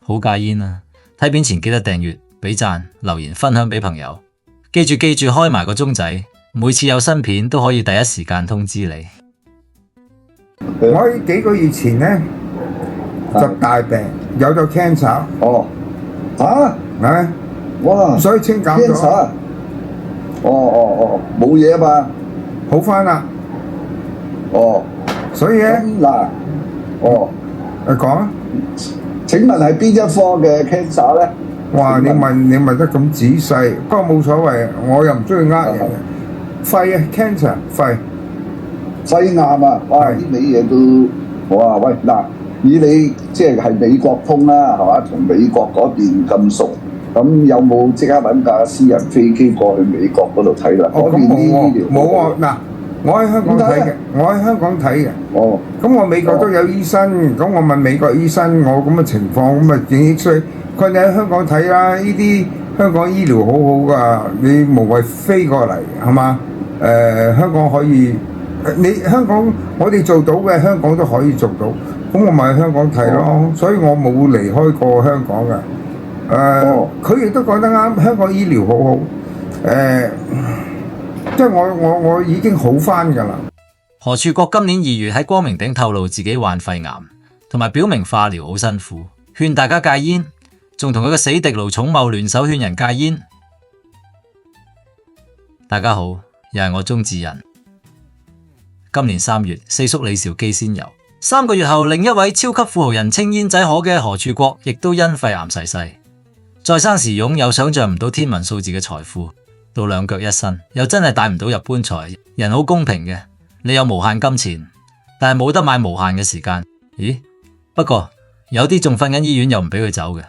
好戒煙啊！睇片前記得訂閱、俾讚、留言、分享俾朋友。記住開埋個鐘仔，每次有新片都可以第一時間通知你。我喺幾個月前呢，就大病，有咗 cancer。哦，啊，哇，所以清減咗。cancer。冇嘢啊嘛，好返啦。所以咧，嗱，你講啊。請問係邊一科嘅 cancer 咧？哇！你問得咁仔細，不過冇所謂，我又唔中意呃人嘅。肺啊 ，cancer 肺肺癌啊！哇！呢味嘢都哇喂嗱，以你即係美國通啦，係嘛？同美國嗰邊咁熟，咁有冇即刻揾架私人飛機過去美國嗰度睇啦？嗰邊啲醫療冇喎嗱。我喺香港睇嘅，咁我美國都有醫生，咁我問美國醫生我咁嘅情況，咁咪影益衰，佢哋喺香港睇啦，呢啲香港醫療好好噶，你無謂飛過嚟係嘛？香港可以，你香港我哋做到嘅，香港都可以做到，咁我咪喺香港睇咯，所以我冇離開過香港嘅。佢亦都講得啱，香港醫療好好，即係我已經好返㗎啦。何柱國今年2月喺光明頂透露自己患肺癌，同埋表明化療好辛苦，勸大家戒煙，仲同佢嘅死敵盧寵茂聯手勸人戒煙。大家好，又係我鍾志仁。今年3月，四叔李兆基仙遊，3個月後，另一位超級富豪人稱煙仔河嘅何柱國，亦都因肺癌逝世。在生時擁有想象唔到天文數字嘅財富。到兩腳一伸，又真係帶唔到入棺材。人好公平嘅，你有無限金錢，但係冇得買無限嘅時間。咦？不過有啲仲瞓緊醫院又唔俾佢走嘅，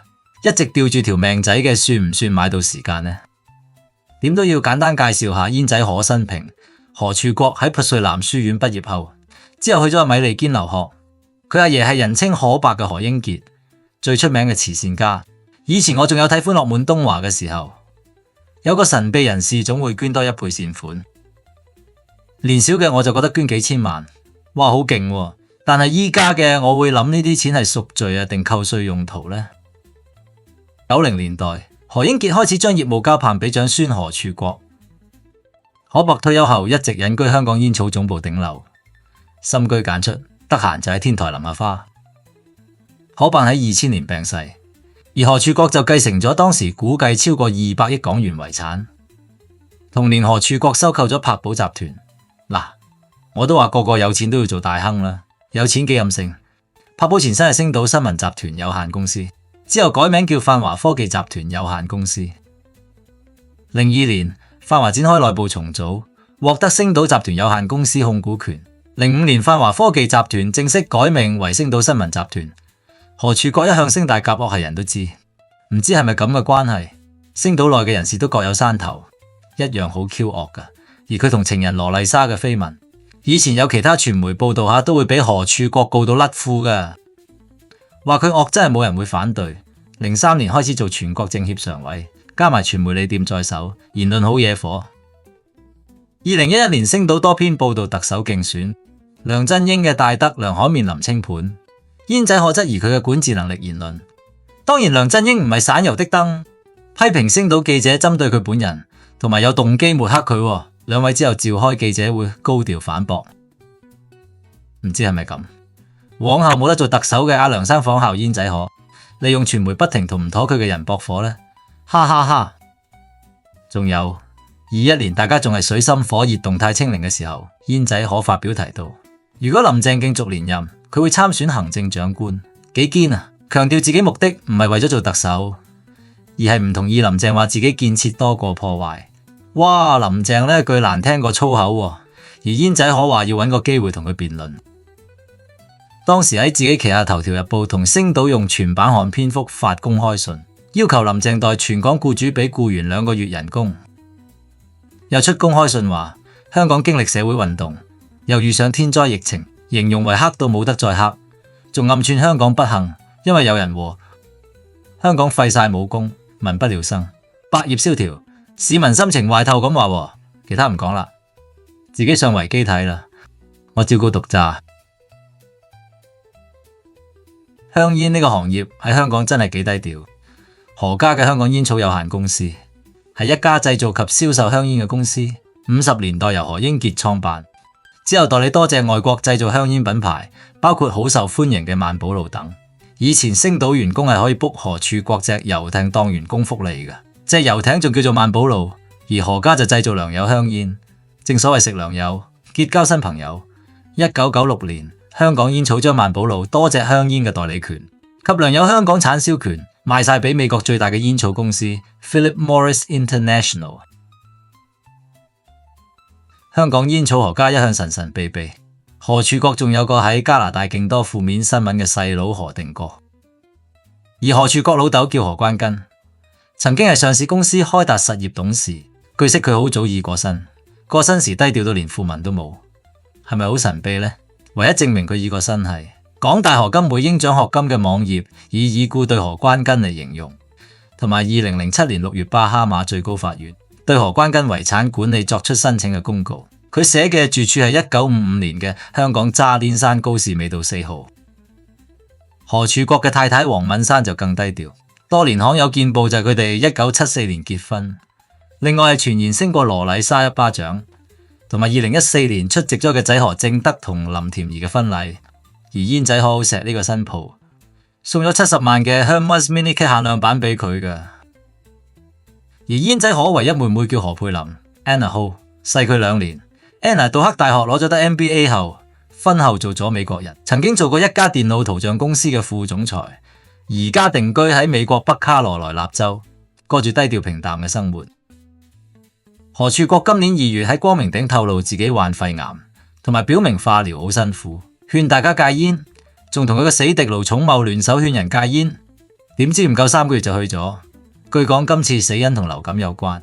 一直吊住條命仔嘅，算唔算買到時間呢？點都要簡單介紹下煙仔河生平。何柱國喺拔萃男書院畢業後，之後去咗米利堅留學。佢阿爺係人稱可伯嘅何英傑，最出名嘅慈善家。以前我仲有睇歡樂滿東華嘅時候，有個神秘人士總會捐多1倍善款，年少嘅我就覺得捐幾千萬，哇好勁喎！但係依家嘅我會諗呢啲錢係贖罪啊定扣稅用途呢？90年代，何英傑開始將業務交棒俾長孫何柱國。可伯退休後一直隱居香港煙草總部頂樓，深居簡出，得閒就喺天台淋下花。可伯喺2000年病逝。而何柱國就繼承咗當時估計超過200億港元遺產。同年何柱國收購咗柏寶集團。嗱，我都話個個有錢都要做大亨啦，有錢幾任性。柏寶前身係星島新聞集團有限公司，之後改名叫泛華科技集團有限公司。02年，泛華展開內部重組，獲得星島集團有限公司控股權。05年，泛華科技集團正式改名為星島新聞集團。何柱國一向聲大夾惡係人都知，唔知係咪咁嘅關係，星島內嘅人士都各有山頭，一樣好 Q 惡噶。而佢同情人羅麗莎嘅緋聞，以前有其他傳媒報道下都會俾何柱國告到甩褲噶，話佢惡真係冇人會反對。03年開始做全國政協常委，加埋傳媒理店在手，言論好惹火。2011年星島多篇報道特首競選，梁振英嘅大德梁可面臨清盤。煙仔可質疑佢嘅管治能力言論，當然梁振英唔係省油的燈，批評星島記者針對佢本人，同埋有動機抹黑佢。兩位之後召開記者會高調反駁，唔知係咪咁？往後冇得做特首嘅阿梁生仿效煙仔可，利用傳媒不停同唔妥佢嘅人駁火呢？哈哈哈！仲有21年大家仲係水深火熱動態清零嘅時候，煙仔可發表提到，如果林鄭競逐連任，佢會參選行政長官，幾堅啊！強調自己目的唔係為咗做特首，而係唔同意林鄭話自己建設多過破壞。哇！林鄭呢句難聽過粗口，而煙仔可話要揾個機會同佢辯論。當時喺自己旗下頭條日報同星島用全版刊篇幅發公開信，要求林鄭代全港僱主俾僱員2個月人工。又出公開信話香港經歷社會運動，又遇上天災疫情，形容為黑到冇得再黑，仲暗串香港不幸，因為有人禍，香港廢晒武功，民不聊生，百業蕭條，市民心情壞透咁話，其他唔講啦，自己上維基睇啦，我照告讀咋。香煙呢個行業喺香港真係幾低調。何家嘅香港煙草有限公司係一家製造及銷售香煙嘅公司，50年代由何英傑創辦，之後代理多隻外國製造香煙品牌，包括好受歡迎嘅萬寶路等。以前星島員工係可以 book 何處國隻遊艇當員工福利嘅，隻遊艇仲叫做萬寶路，而何家就製造良友香煙。正所謂食良友，結交新朋友。1996年，香港煙草將萬寶路多隻香煙嘅代理權及良友香港產銷權賣晒俾美國最大嘅煙草公司 Philip Morris International。香港煙草何家一向神神秘秘，何處國仲有個喺加拿大勁多負面新聞嘅細佬何定國，而何處國老豆叫何關根，曾經係上市公司開達實業董事，據悉佢好早已過身，過身時低調到連訃聞都冇，係咪好神秘呢？唯一證明佢已過身係港大何金梅英獎學金嘅網頁以已故對何關根嚟形容，同埋2007年6月巴哈馬最高法院對何關根遺產管理作出申請嘅公告，佢寫嘅住處係1955年嘅香港渣甸山高士美道4號。何處國嘅太太黃敏珊就更低調，多年罕有見報就係佢哋1974年結婚，另外係傳言升過羅麗莎一巴掌，同埋2014年出席咗嘅仔何正德同林甜儀嘅婚禮。而煙仔好好錫呢個新抱，送咗70萬嘅 Hermes Mini Kit 限量版俾佢㗎。而煙仔可唯一妹妹叫何佩琳 Anna Ho， 細佢2年。Anna 杜克大學攞咗得 MBA 後，婚後做咗美國人，曾經做過一家電腦圖像公司嘅副總裁，而家定居喺美國北卡羅來納州，過住低調平淡嘅生活。何處國今年2月喺光明頂透露自己患肺癌，同埋表明化療好辛苦，勸大家戒煙，仲同佢個死敵盧寵茂聯手勸人戒煙，點知唔夠3個月就去咗。據講今次死因同流感有關。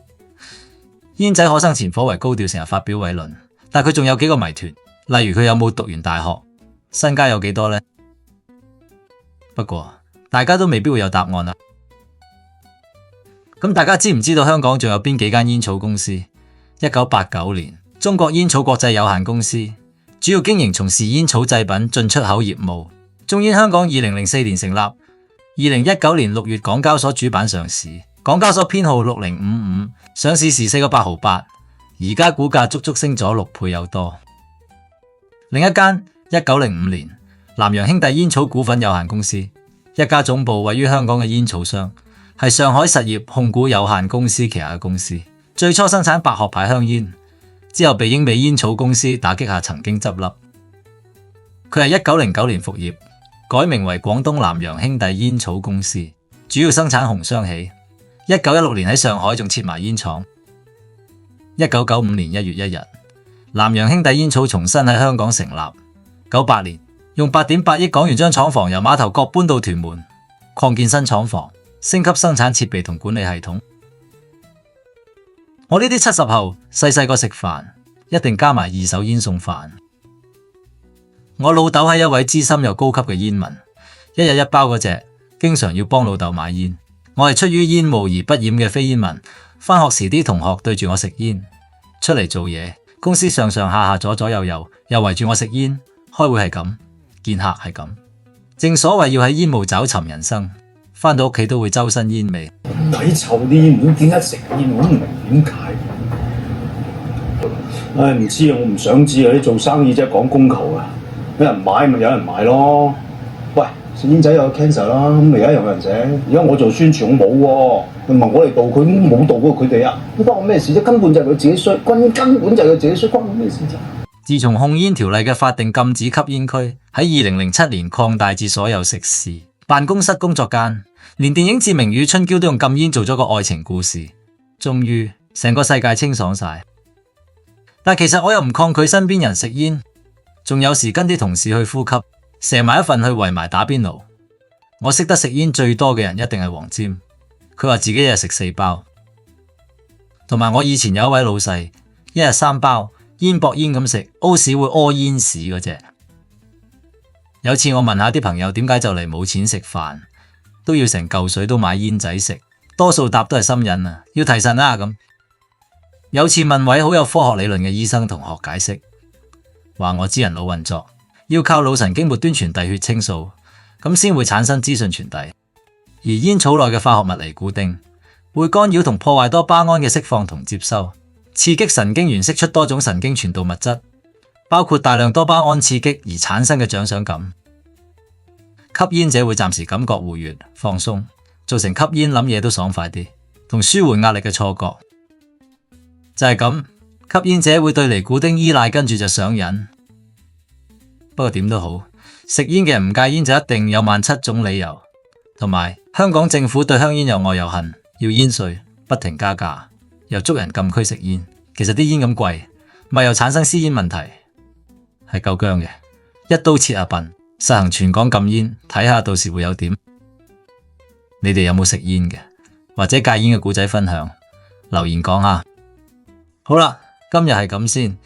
煙仔可生前頗為高調，成日發表偉論，但佢仲有幾個謎團，例如佢有冇讀完大學，身家有幾多呢？不過大家都未必會有答案啦。咁大家知唔知道香港仲有邊幾間煙草公司？1989年，中國煙草國際有限公司主要經營從事煙草製品進出口業務。中煙香港2004年成立，2019年6月港交所主板上市，港交所編號6055，上市時4個8毫8，而家股價足足升咗6倍有多。另一間1905年南洋兄弟煙草股份有限公司，一家總部位於香港嘅煙草商，係上海實業控股有限公司旗下嘅公司，最初生產白殼牌香煙，之後被英美煙草公司打擊下曾經執笠。佢係1909年復業，改名為廣東南洋兄弟煙草公司，主要生產紅雙喜。1916年喺上海仲設埋煙廠。1995年1月1日，南洋兄弟煙草重新喺香港成立。98年用8.8億港元將廠房由馬頭角搬到屯門，擴建新廠房，升級生產設備同管理系統。我呢啲70後細個食飯一定加埋二手煙送飯。我老豆係一位資深又高級嘅煙民，一日一包嗰隻，經常要幫老豆買煙。我係出於煙霧而不染嘅非煙民，返學時啲同學對住我食煙，出嚟做嘢，公司上上下下左左右右又圍住我食煙，開會係咁，見客係咁。正所謂要喺煙霧找尋人生，返到屋企都會周身煙味。抵臭啲煙，唔知點解食煙，我都唔明點解。唉，唔知啊，我唔想知啊！你做生意啫，講供求啊，有人買咪有人買咯。喂，食煙仔有 cancer 啦，咁而家有人食。而家我做宣傳，我冇喎。你問我嚟導佢，冇導過佢哋啊！關我咩事啫？根本就係佢自己衰，根本就係佢自己衰，關我咩事啫？自從控煙條例嘅法定禁止吸煙區喺2007年擴大至所有食肆、辦公室、工作間，連電影《志明與春嬌》都用禁煙做咗個愛情故事，終於成個世界清爽晒。但其實我又唔抗拒身邊人食煙，仲有時跟啲同事去呼吸，射埋一份去圍埋打邊爐。我識得食煙最多嘅人一定係黃霑，佢話自己一日食4包。同埋我以前有一位老細，一日3包，煙駁煙咁食，屙屎會屙煙屎嗰隻。有次我問下啲朋友點解就嚟冇錢食飯，都要成嚿水都買煙仔食，多數答都係心癮啊，要提神啊咁。有次問位好有科學理論嘅醫生同學解釋，話我知人腦運作要靠腦神經末端傳遞血清素，咁先會產生資訊傳遞。而煙草內嘅化學物尼古丁會干擾同破壞多巴胺嘅釋放同接收，刺激神經元釋出多種神經傳導物質，包括大量多巴胺刺激而產生嘅獎賞感。吸煙者會暫時感覺愉悅、放鬆，造成吸煙諗嘢都爽快啲，同舒緩壓力嘅錯覺。就係咁，吸煙者會對尼古丁依賴，跟住就上癮。不過點都好，食煙嘅人唔戒煙就一定有17000種理由，同埋香港政府對香煙又愛又恨，要煙稅，不停加價，又捉人禁區食煙。其實啲煙咁貴，咪又產生私煙問題，係夠僵嘅。一刀切啊笨，實行全港禁煙，睇下到時會有點。你哋有冇食煙嘅，或者戒煙嘅故仔分享，留言講下。好啦，今日係咁先，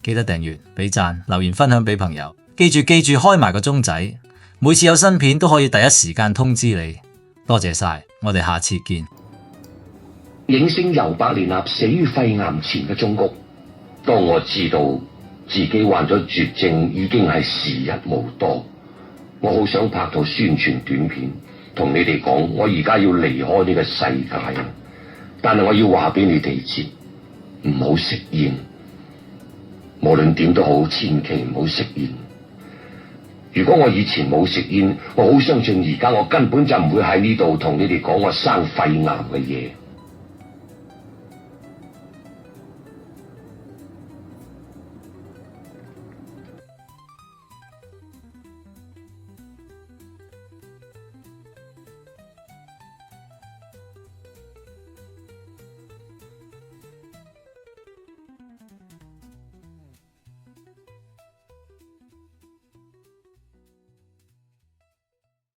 記得訂閱、俾讚、留言分享俾朋友。記住開埋個鐘仔，每次有新片都可以第一時間通知你。多謝晒，我哋下次見。影星尤伯連納死於肺癌前嘅忠告：當我知道自己患咗絕症已經係時日無多，我好想拍套宣傳短片同你哋講，我而家要離開呢個世界，但係我要話俾你哋知，唔好食煙，無論點都好，千祈唔好食煙。如果我以前冇食煙，我好相信而家我根本就唔會喺呢度同你哋講我生肺癌嘅嘢。